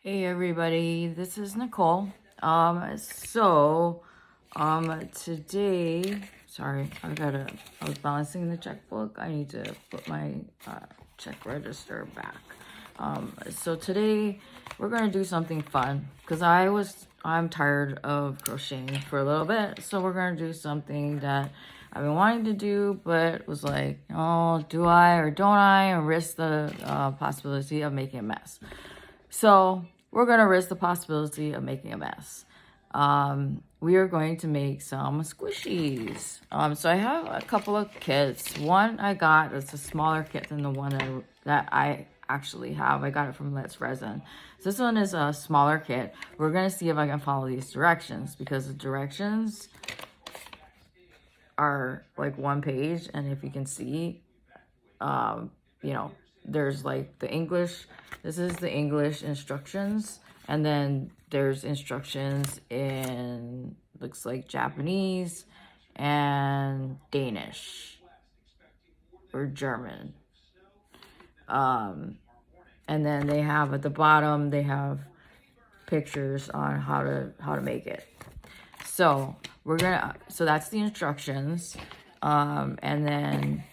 Hey everybody, this is Nicole. Today, sorry, I was balancing the checkbook. I need to put my check register back. So today we're gonna do something fun because I'm tired of crocheting for a little bit. So we're gonna do something that I've been wanting to do, but was like, oh, do I or don't I, and risk the possibility of making a mess. So we're going to risk the possibility of making a mess. We are going to make some squishies. So I have a couple of kits. One I got is a smaller kit than the one that I actually have. I got it from Let's Resin. So this one is a smaller kit. We're going to see if I can follow these directions because the directions are like one page. And if you can see, there's like the English. This is the English instructions. And then there's instructions in, looks like Japanese and Danish or German. And then they have at the bottom, they have pictures on how to make it. So so that's the instructions. And then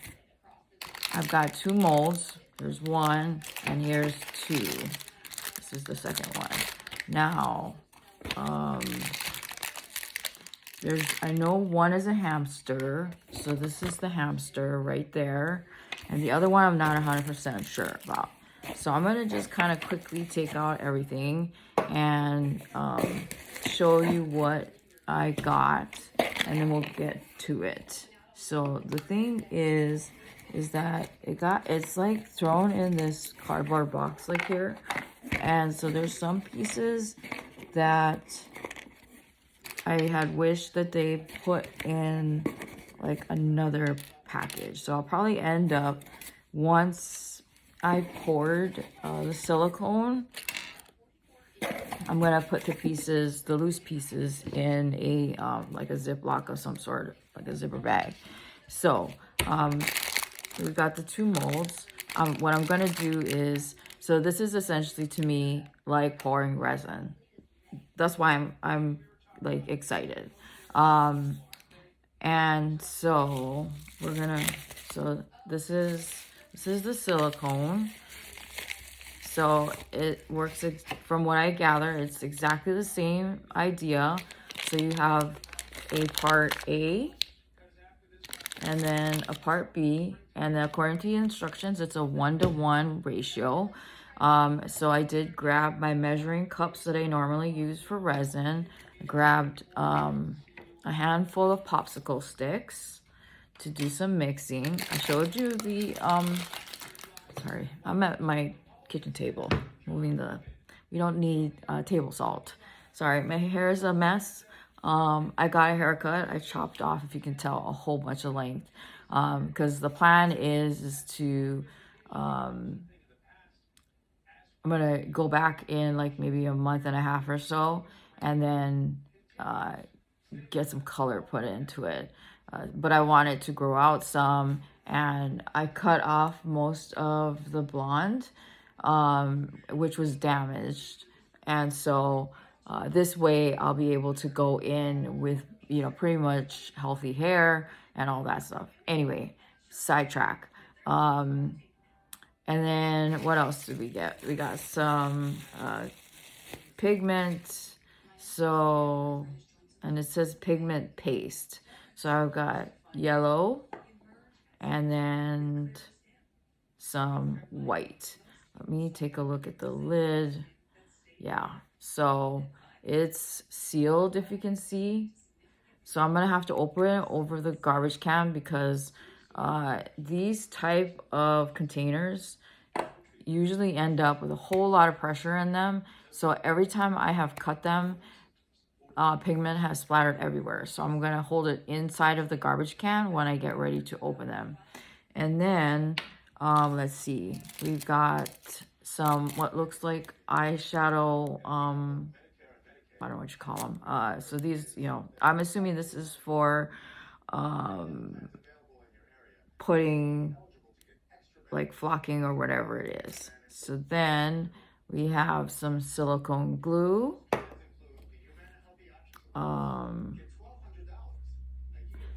I've got two molds. There's one and here's two. This is the second one. Now, I know one is a hamster. So this is the hamster right there. And the other one I'm not 100% sure about. So I'm going to just kind of quickly take out everything and show you what I got. And then we'll get to it. So the thing is that it's like thrown in this cardboard box like here. And so there's some pieces that I had wished that they put in like another package. So I'll probably end up, once I poured the silicone, I'm gonna put the loose pieces in a like a Ziploc of some sort, like a zipper bag. So we've got the two molds. What I'm gonna do is, so this is essentially to me like pouring resin. That's why I'm like excited. And so this is the silicone. So it works, from what I gather, it's exactly the same idea. So you have a part A and then a part B, and then according to the instructions, it's a 1-to-1 ratio. So I did grab my measuring cups that I normally use for resin. I grabbed a handful of popsicle sticks to do some mixing. I showed you the, sorry, I'm at my kitchen table, we don't need table salt. Sorry, my hair is a mess. I got a haircut. I chopped off, if you can tell, a whole bunch of length. Because the plan is to, I'm going to go back in like maybe a month and a half or so, and then get some color put into it. But I want it to grow out some, and I cut off most of the blonde, which was damaged. And so this way I'll be able to go in with, pretty much healthy hair and all that stuff. Anyway, sidetrack. And then what else did we get? We got some pigment. So, and it says pigment paste. So I've got yellow and then some white. Let me take a look at the lid. Yeah, so it's sealed, if you can see. So I'm gonna have to open it over the garbage can because these type of containers usually end up with a whole lot of pressure in them. So every time I have cut them, pigment has splattered everywhere. So I'm gonna hold it inside of the garbage can when I get ready to open them. And then let's see, we've got some what looks like eyeshadow, I don't know what you call them. So these, I'm assuming this is for putting like flocking or whatever it is. So then We have some silicone glue.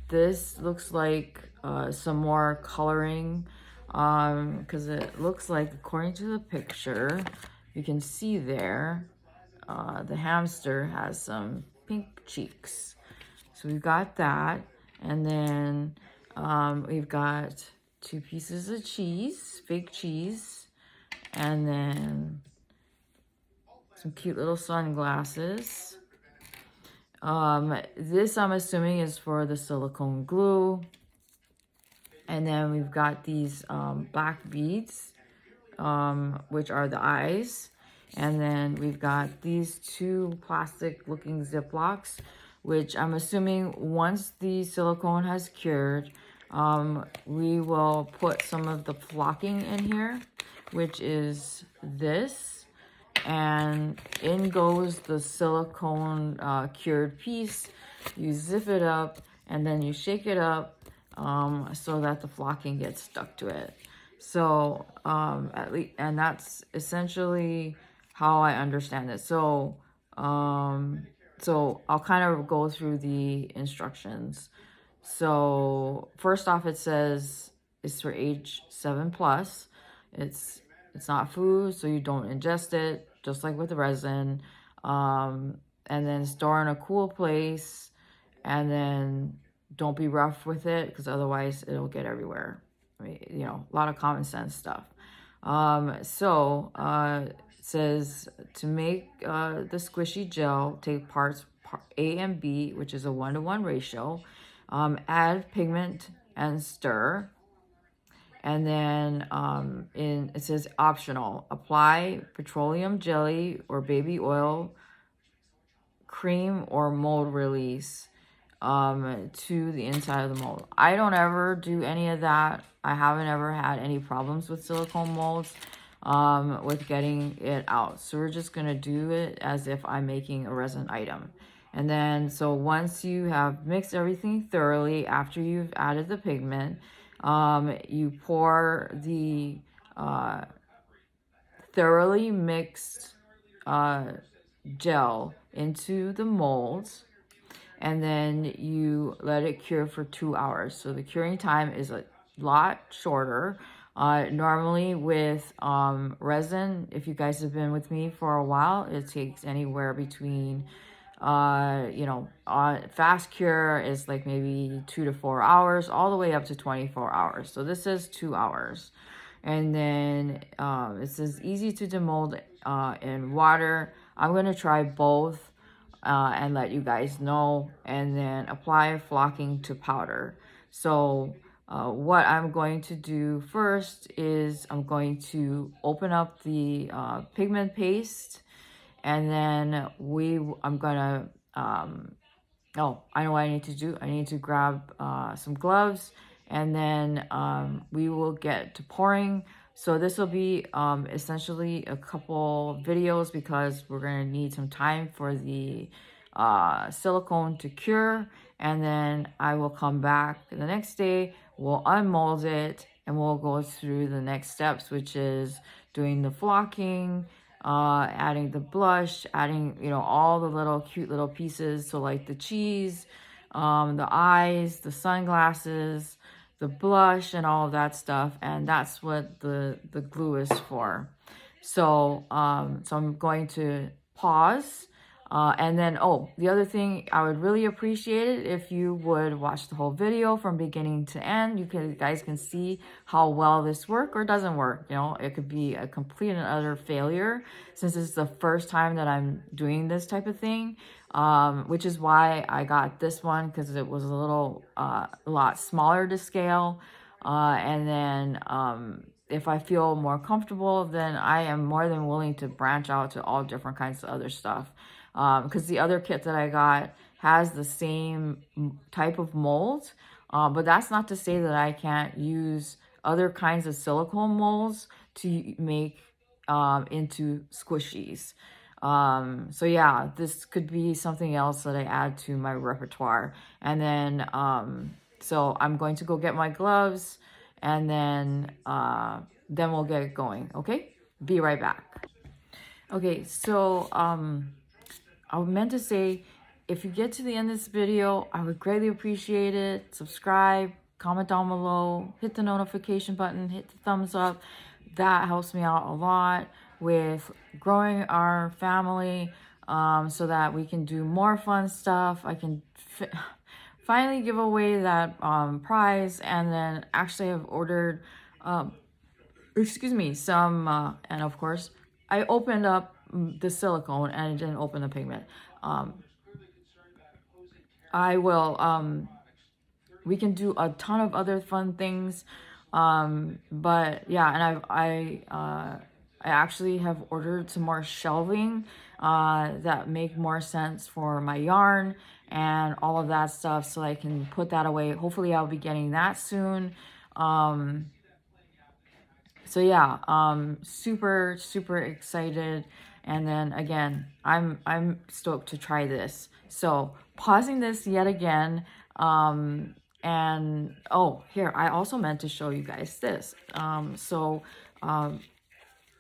This looks like some more coloring, because it looks like, according to the picture, you can see there, the hamster has some pink cheeks. So we've got that. And then we've got 2 pieces of cheese, fake cheese, and then some cute little sunglasses. This I'm assuming is for the silicone glue. And then we've got these black beads, which are the eyes. And then we've got these 2 plastic looking Ziplocs, which I'm assuming once the silicone has cured, we will put some of the flocking in here, which is this. And in goes the silicone cured piece. You zip it up and then you shake it up so that the flocking gets stuck to it. So at least, and that's essentially how I understand it. So so I'll kind of go through the instructions. So first off, it says it's for age 7+. It's not food, so you don't ingest it, just like with the resin. And then store in a cool place, and then don't be rough with it, because otherwise it'll get everywhere. I mean, you know, a lot of common sense stuff. It says to make the squishy gel, take parts A and B, which is a 1-to-1 ratio. Add pigment and stir. And then it says optional. Apply petroleum jelly or baby oil, cream, or mold release to the inside of the mold. I don't ever do any of that. I haven't ever had any problems with silicone molds with getting it out. So we're just going to do it as if I'm making a resin item. And then, so once you have mixed everything thoroughly, after you've added the pigment, you pour the thoroughly mixed gel into the molds, and then you let it cure for 2 hours. So the curing time is a lot shorter. Normally with resin, if you guys have been with me for a while, it takes anywhere between fast cure is like maybe 2 to 4 hours, all the way up to 24 hours. So this is 2 hours. And then it says easy to demold in water. I'm going to try both and let you guys know. And then apply flocking to powder. So what I'm going to do first is I'm going to open up the pigment paste. And then I'm gonna, I know what I need to do. I need to grab some gloves, and then we will get to pouring. So this will be essentially a couple videos, because we're gonna need some time for the silicone to cure. And then I will come back the next day, we'll unmold it, and we'll go through the next steps, which is doing the flocking, adding the blush, adding, all the little cute little pieces. So like the cheese, the eyes, the sunglasses, the blush, and all of that stuff. And that's what the glue is for. So, so I'm going to pause. And then, the other thing, I would really appreciate it if you would watch the whole video from beginning to end. You guys can see how well this works or doesn't work. It could be a complete and utter failure, since it's the first time that I'm doing this type of thing, which is why I got this one, because it was a lot smaller to scale. And then if I feel more comfortable, then I am more than willing to branch out to all different kinds of other stuff. Because the other kit that I got has the same type of mold, but that's not to say that I can't use other kinds of silicone molds to make into squishies. So yeah, this could be something else that I add to my repertoire. And then so I'm going to go get my gloves, and then we'll get it going. Okay, be right back. Okay, so I meant to say, if you get to the end of this video, I would greatly appreciate it. Subscribe, comment down below, hit the notification button, hit the thumbs up. That helps me out a lot with growing our family, so that we can do more fun stuff. I can finally give away that prize, and then actually I've ordered, excuse me, some, and of course, I opened up the silicone and it didn't open the pigment. I will, we can do a ton of other fun things. But yeah, and I actually have ordered some more shelving, that make more sense for my yarn and all of that stuff, so I can put that away. Hopefully I'll be getting that soon. So yeah, super excited. And then again, I'm stoked to try this. So pausing this yet again, and oh, here, I also meant to show you guys this.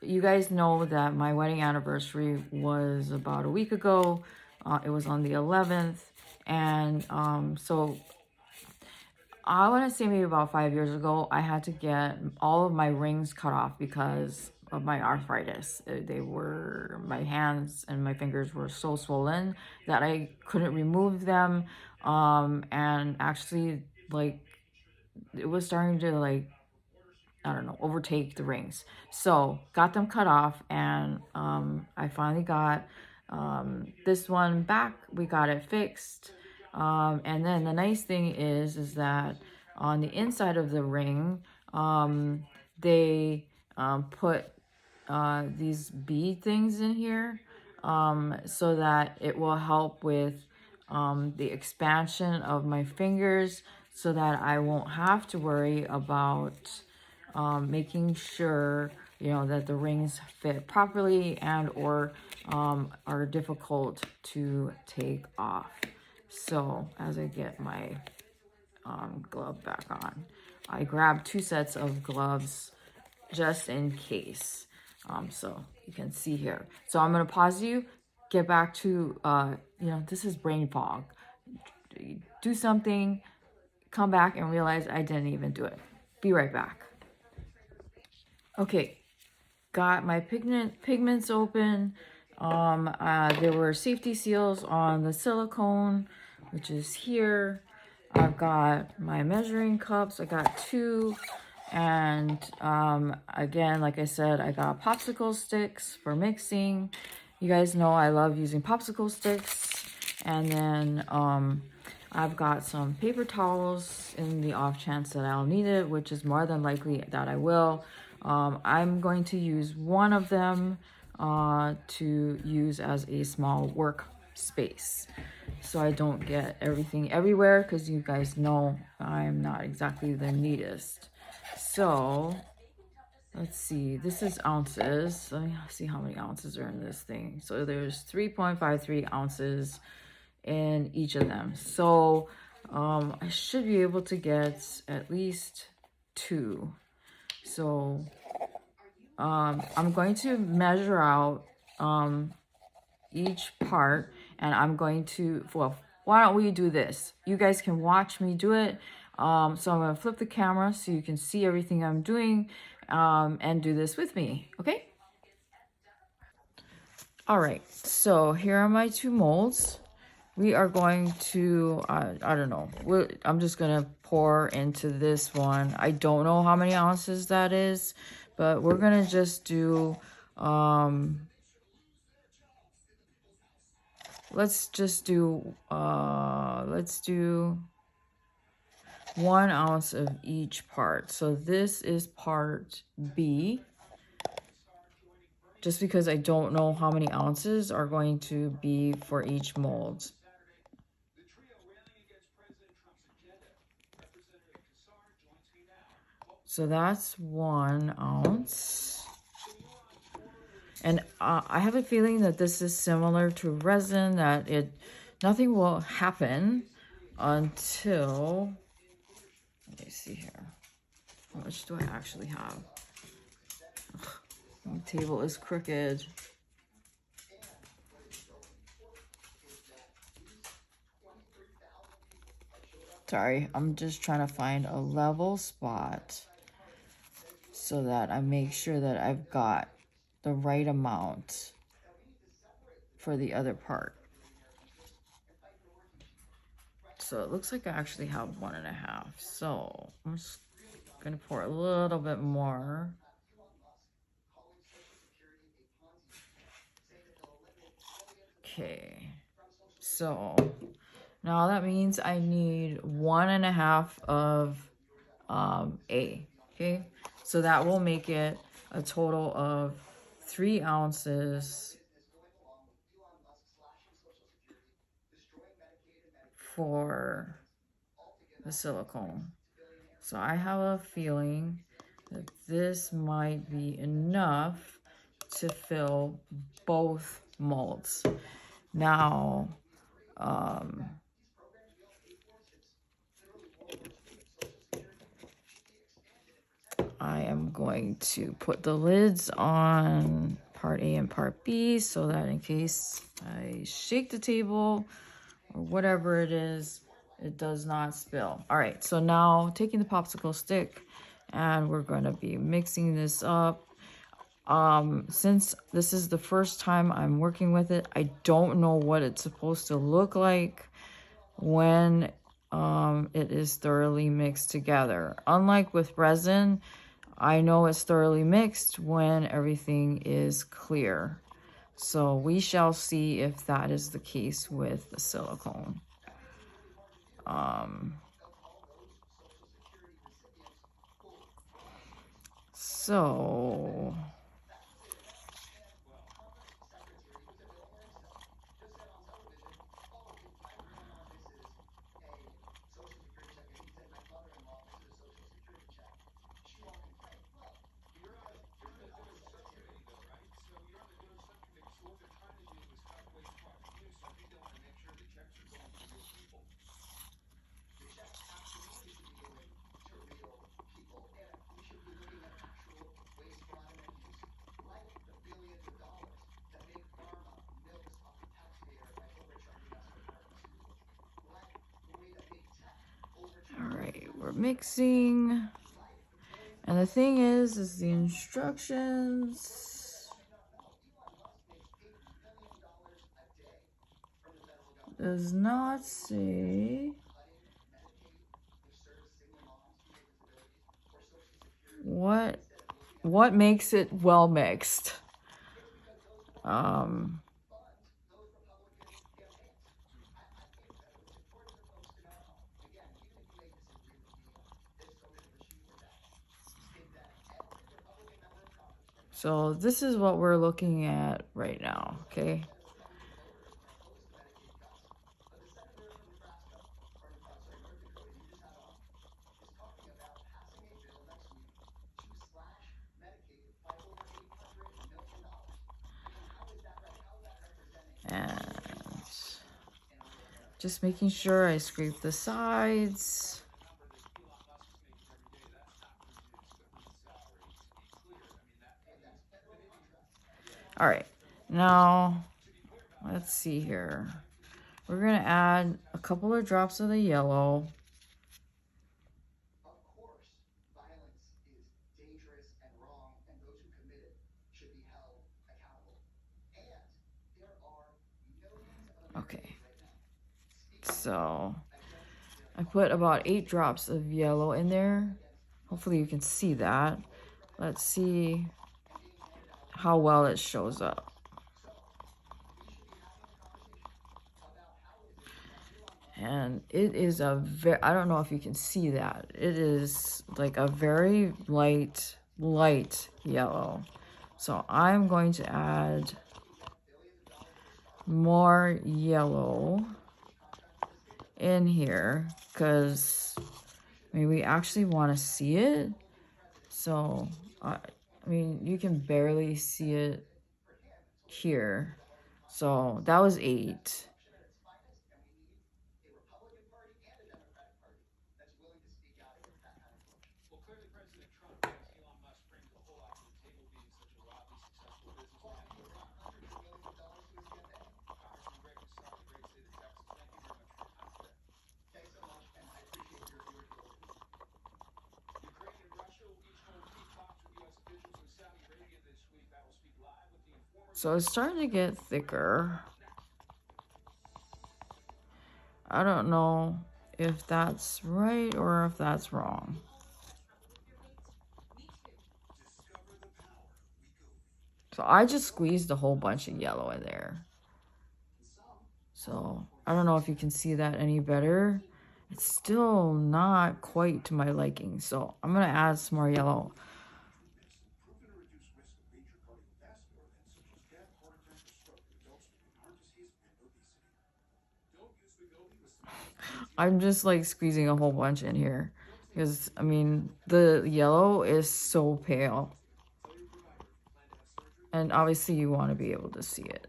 You guys know that my wedding anniversary was about a week ago. It was on the 11th, and so I want to say maybe about 5 years ago, I had to get all of my rings cut off because of my arthritis. My hands and my fingers were so swollen that I couldn't remove them. And actually, like, it was starting to, like, I don't know, overtake the rings. So got them cut off, and I finally got this one back. We got it fixed. And then the nice thing is that on the inside of the ring, they put these bead things in here, so that it will help with the expansion of my fingers, so that I won't have to worry about making sure, you know, that the rings fit properly and or are difficult to take off. So as I get my glove back on, I grabbed 2 sets of gloves just in case. So you can see here. So I'm gonna pause you, get back to, you know, this is brain fog. Do something, come back and realize I didn't even do it. Be right back. Okay, got my pigments open. There were safety seals on the silicone, which is here. I've got my measuring cups. I got 2. And again, like I said, I got popsicle sticks for mixing. You guys know I love using popsicle sticks. And then I've got some paper towels in the off chance that I'll need it, which is more than likely that I will. I'm going to use one of them to use as a small work space, so I don't get everything everywhere, because you guys know I'm not exactly the neatest. So let's see, this is ounces. Let me see how many ounces are in this thing. So there's 3.53 ounces in each of them. So I should be able to get at least 2. So I'm going to measure out each part, and I'm going to, well, why don't we do this? You guys can watch me do it. So I'm going to flip the camera so you can see everything I'm doing, and do this with me, okay? All right, so here are my 2 molds. We are going to, I don't know, I'm just going to pour into this one. I don't know how many ounces that is, but we're going to just do, let's do 1 ounce of each part. So this is part B, just because I don't know how many ounces are going to be for each mold. So that's 1 ounce. And I have a feeling that this is similar to resin, that nothing will happen until, let me see here. How much do I actually have? Ugh, my table is crooked. Sorry, I'm just trying to find a level spot so that I make sure that I've got the right amount for the other part. So it looks like I actually have 1.5. So I'm just gonna pour a little bit more. Okay, so now that means I need 1.5 of A. Okay, so that will make it a total of 3 ounces for the silicone. So I have a feeling that this might be enough to fill both molds. Now, I am going to put the lids on part A and part B so that in case I shake the table or whatever it is, it does not spill. All right, so now taking the popsicle stick and we're going to be mixing this up. Since this is the first time I'm working with it, I don't know what it's supposed to look like when it is thoroughly mixed together. Unlike with resin, I know it's thoroughly mixed when everything is clear. So we shall see if that is the case with the silicone. So we're mixing, and the thing is the instructions does not say what makes it well mixed. So this is what we're looking at right now, okay? And just making sure I scrape the sides. All right, now let's see here. We're gonna add a couple of drops of the yellow. Okay, so I put about 8 drops of yellow in there. Hopefully you can see that. Let's see how well it shows up. And it is a very, I don't know if you can see that. It is like a very light yellow. So I'm going to add more yellow in here because we actually want to see it. So, I mean, you can barely see it here. So that was 8. So it's starting to get thicker. I don't know if that's right or if that's wrong. So I just squeezed a whole bunch of yellow in there. So I don't know if you can see that any better. It's still not quite to my liking. So I'm going to add some more yellow. I'm just like squeezing a whole bunch in here. Because, I mean, the yellow is so pale. And obviously you want to be able to see it.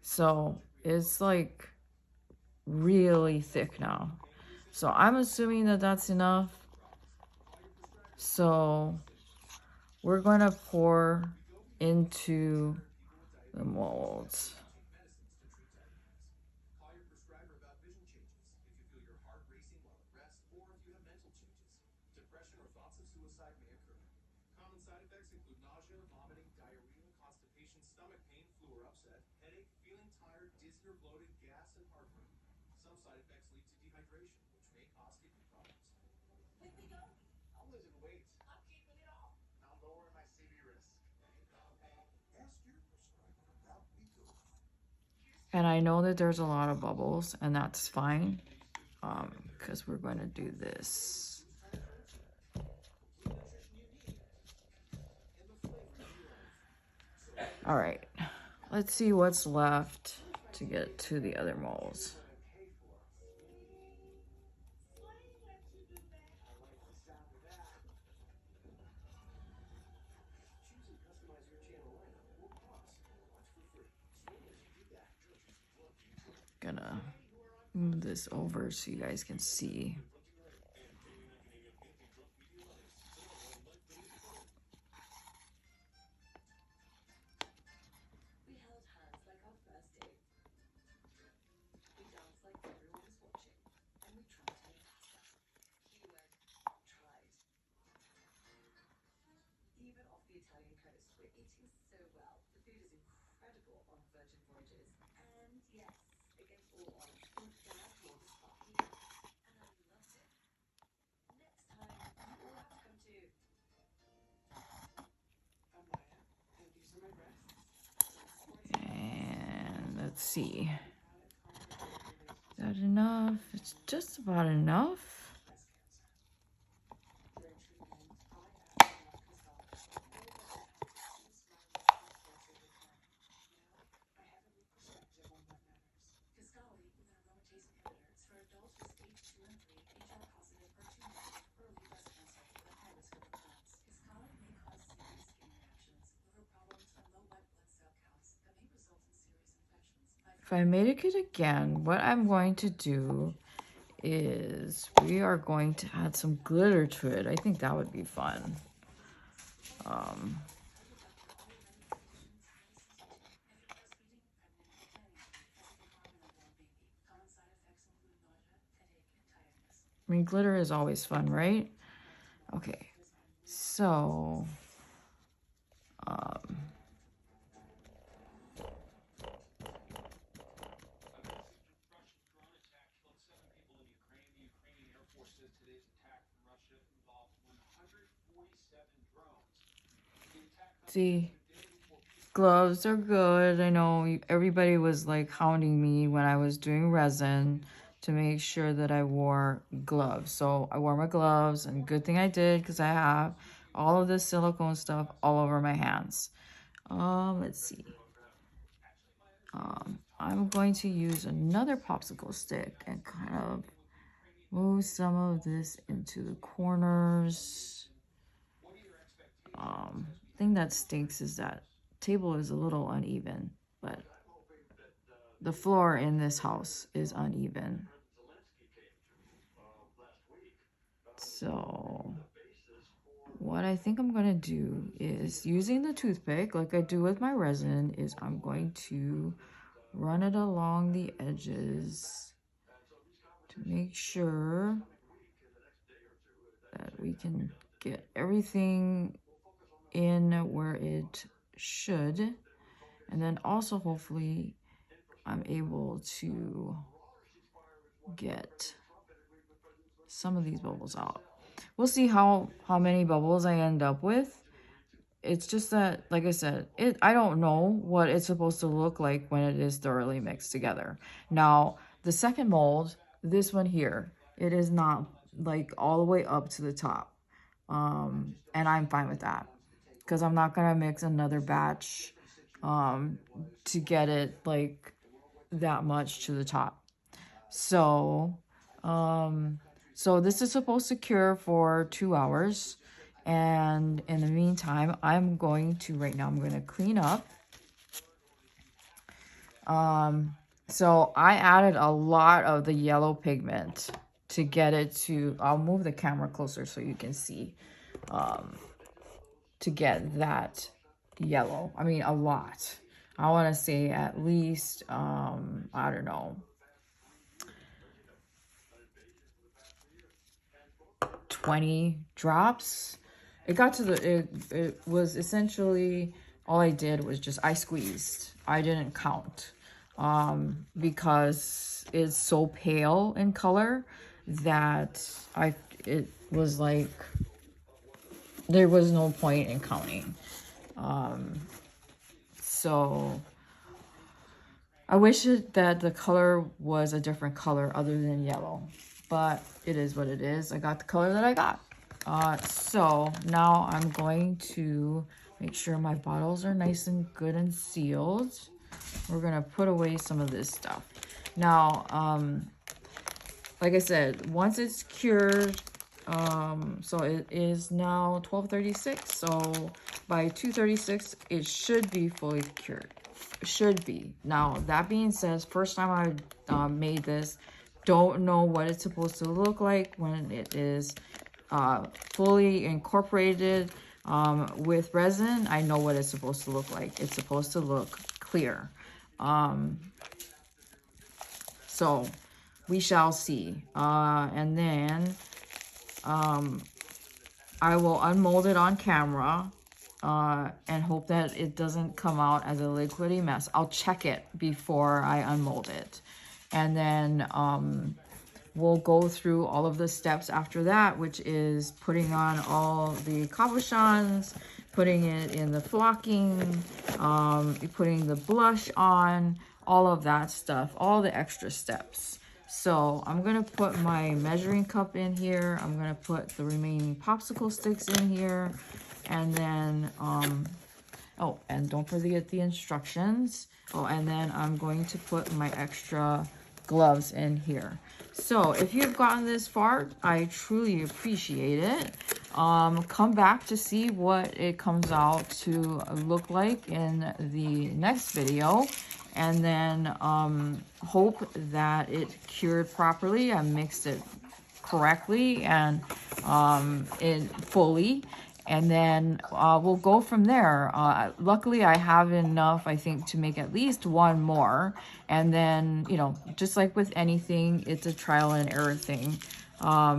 So it's like really thick now. So I'm assuming that that's enough. So we're going to pour into the molds. And I know that there's a lot of bubbles, and that's fine, because we're going to do this. All right, let's see what's left to get to the other molds. Gonna move this over so you guys can see. And let's see. Is that enough? It's just about enough. If I make it again, what I'm going to do is we are going to add some glitter to it. I think that would be fun. I mean, glitter is always fun, right? Okay, so see, gloves are good. I know everybody was like hounding me when I was doing resin to make sure that I wore gloves. So I wore my gloves, and good thing I did because I have all of this silicone stuff all over my hands. Let's see. I'm going to use another popsicle stick and kind of move some of this into the corners. Thing that stinks is that table is a little uneven, but the floor in this house is uneven. So what I think I'm going to do is, using the toothpick like I do with my resin, is I'm going to run it along the edges to make sure that we can get everything in where it should. And then also hopefully I'm able to get some of these bubbles out. We'll see how many bubbles I end up with. It's just that, like I said, I don't know what it's supposed to look like when it is thoroughly mixed together. Now, the second mold, this one here, it is not like all the way up to the top. And I'm fine with that because I'm not going to mix another batch to get it like that much to the top. So, so this is supposed to cure for 2 hours. And in the meantime, I'm going to clean up. So I added a lot of the yellow pigment to get it to, I'll move the camera closer so you can see, to get that yellow. I mean, a lot. I want to say at least, I don't know, 20 drops. It got to the, it was essentially, all I did was just, I squeezed. I didn't count because it's so pale in color that it was like, there was no point in counting. So I wish that the color was a different color other than yellow, but it is what it is. I got the color that I got. So now I'm going to make sure my bottles are nice and good and sealed. We're gonna put away some of this stuff. Now, like I said, once it's cured, so it is now 12:36. So by 2:36, it should be fully cured. It should be. Now, that being said, first time I made this, don't know what it's supposed to look like when it is fully incorporated with resin. I know what it's supposed to look like. It's supposed to look clear. So we shall see. And then I will unmold it on camera and hope that it doesn't come out as a liquidy mess. I'll check it before I unmold it. And then we'll go through all of the steps after that, which is putting on all the cabochons, putting it in the flocking, putting the blush on, all of that stuff, all the extra steps. So I'm going to put my measuring cup in here. I'm going to put the remaining popsicle sticks in here. And then, oh, and don't forget the instructions. Oh, and then I'm going to put my extra gloves in here. So if you've gotten this far, I truly appreciate it. Come back to see what it comes out to look like in the next video. And then hope that it cured properly. I mixed it correctly and fully. And then we'll go from there. Luckily, I have enough, I think, to make at least one more. And then, you know, just like with anything, it's a trial and error thing. I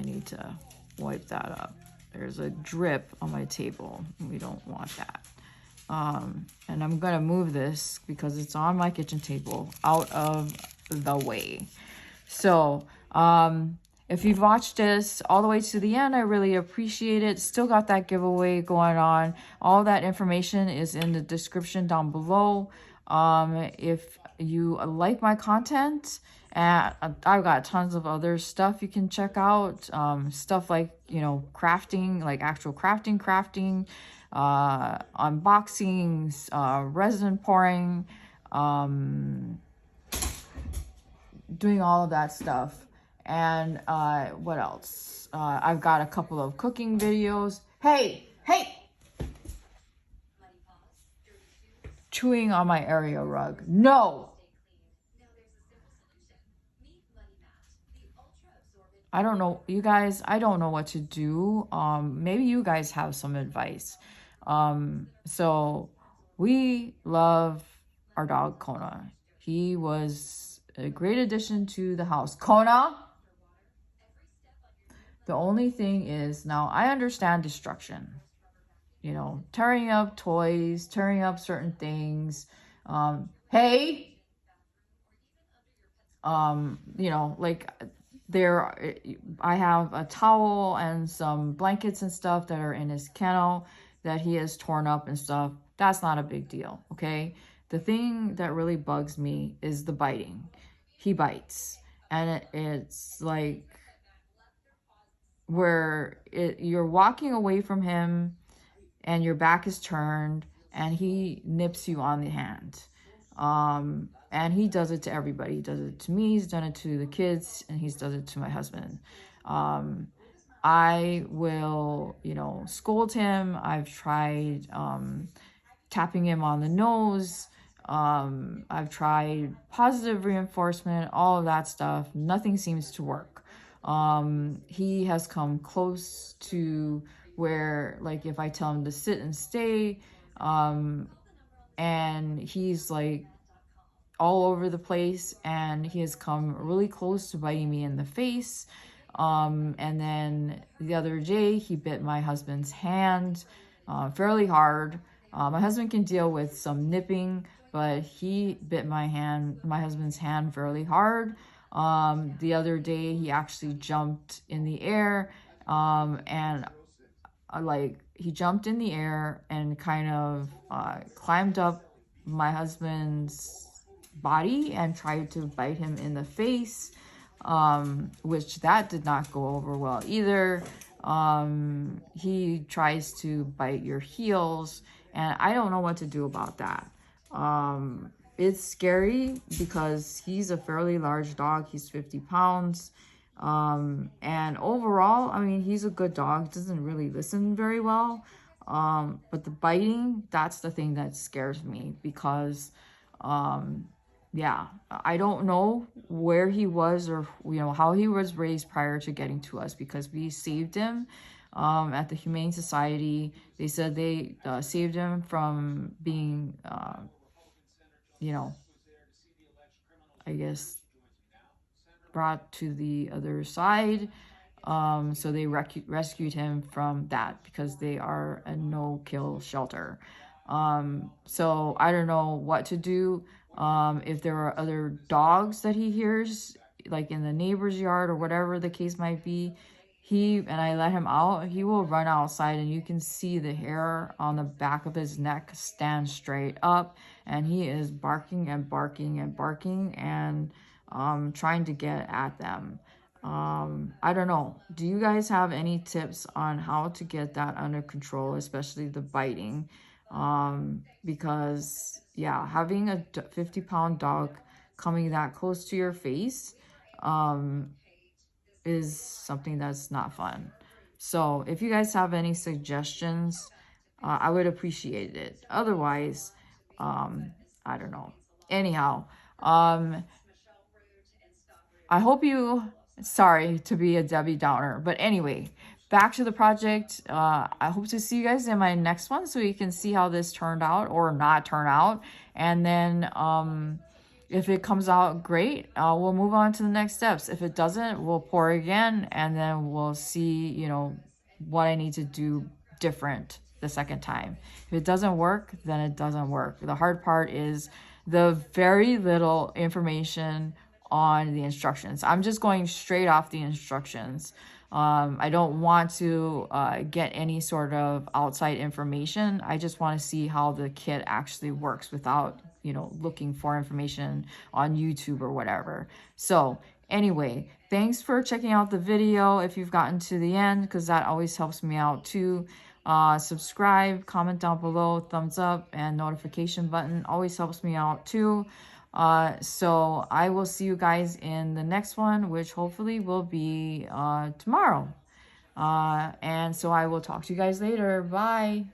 need to wipe that up. There's a drip on my table. We don't want that. And I'm going to move this because it's on my kitchen table out of the way. So, if you've watched this all the way to the end, I really appreciate it. Still got that giveaway going on. All that information is in the description down below. If you like my content, and I've got tons of other stuff you can check out. Stuff like, you know, crafting, like actual crafting, unboxings, resin pouring, doing all of that stuff. And what else? I've got a couple of cooking videos. Hey! Chewing on my area rug. No! I don't know, you guys, I don't know what to do. Maybe you guys have some advice. So we love our dog, Kona. He was a great addition to the house. Kona? The only thing is, now I understand destruction, you know, tearing up toys, tearing up certain things. Hey, you know, like there, I have a towel and some blankets and stuff that are in his kennel that he has torn up and stuff. That's not a big deal, okay? The thing that really bugs me is the biting. He bites, and it's like where you're walking away from him and your back is turned and he nips you on the hand. And he does it to everybody. He does it to me, he's done it to the kids, and he's does it to my husband. I will, you know, scold him. I've tried tapping him on the nose. I've tried positive reinforcement, all of that stuff. Nothing seems to work. He has come close to where, like, if I tell him to sit and stay, and he's like all over the place, and he has come really close to biting me in the face. And then the other day he bit my husband's hand fairly hard. My husband can deal with some nipping, but he bit my husband's hand fairly hard. The other day he actually jumped in the air, and like he jumped in the air and kind of climbed up my husband's body and tried to bite him in the face, which that did not go over well either. He tries to bite your heels, and I don't know what to do about that. It's scary because he's a fairly large dog. He's 50 pounds. And overall, I mean, he's a good dog, doesn't really listen very well. But the biting, that's the thing that scares me because, yeah, I don't know where he was or, you know, how he was raised prior to getting to us, because we saved him, at the Humane Society. They said they, saved him from being, you know, I guess brought to the other side. So they rescued him from that because they are a no-kill shelter. So I don't know what to do. If there are other dogs that he hears, like in the neighbor's yard or whatever the case might be, and I let him out, he will run outside and you can see the hair on the back of his neck stand straight up, and he is barking and barking and barking and trying to get at them. I don't know. Do you guys have any tips on how to get that under control, especially the biting? Because yeah, having a 50-pound dog coming that close to your face, is something that's not fun. So if you guys have any suggestions, I would appreciate it. Otherwise, I don't know. Anyhow, I hope you, sorry to be a Debbie Downer, but anyway, back to the project. I hope to see you guys in my next one so you can see how this turned out or not turn out. And then if it comes out great, we'll move on to the next steps. If it doesn't, we'll pour again, and then we'll see, you know, what I need to do different the second time. If it doesn't work, then it doesn't work. The hard part is the very little information on the instructions. I'm just going straight off the instructions. I don't want to get any sort of outside information. I just want to see how the kit actually works without, you know, looking for information on YouTube or whatever. So anyway, thanks for checking out the video if you've gotten to the end, because that always helps me out too. Subscribe, comment down below, thumbs up, and notification button always helps me out too. So I will see you guys in the next one, which hopefully will be tomorrow. And so I will talk to you guys later. Bye.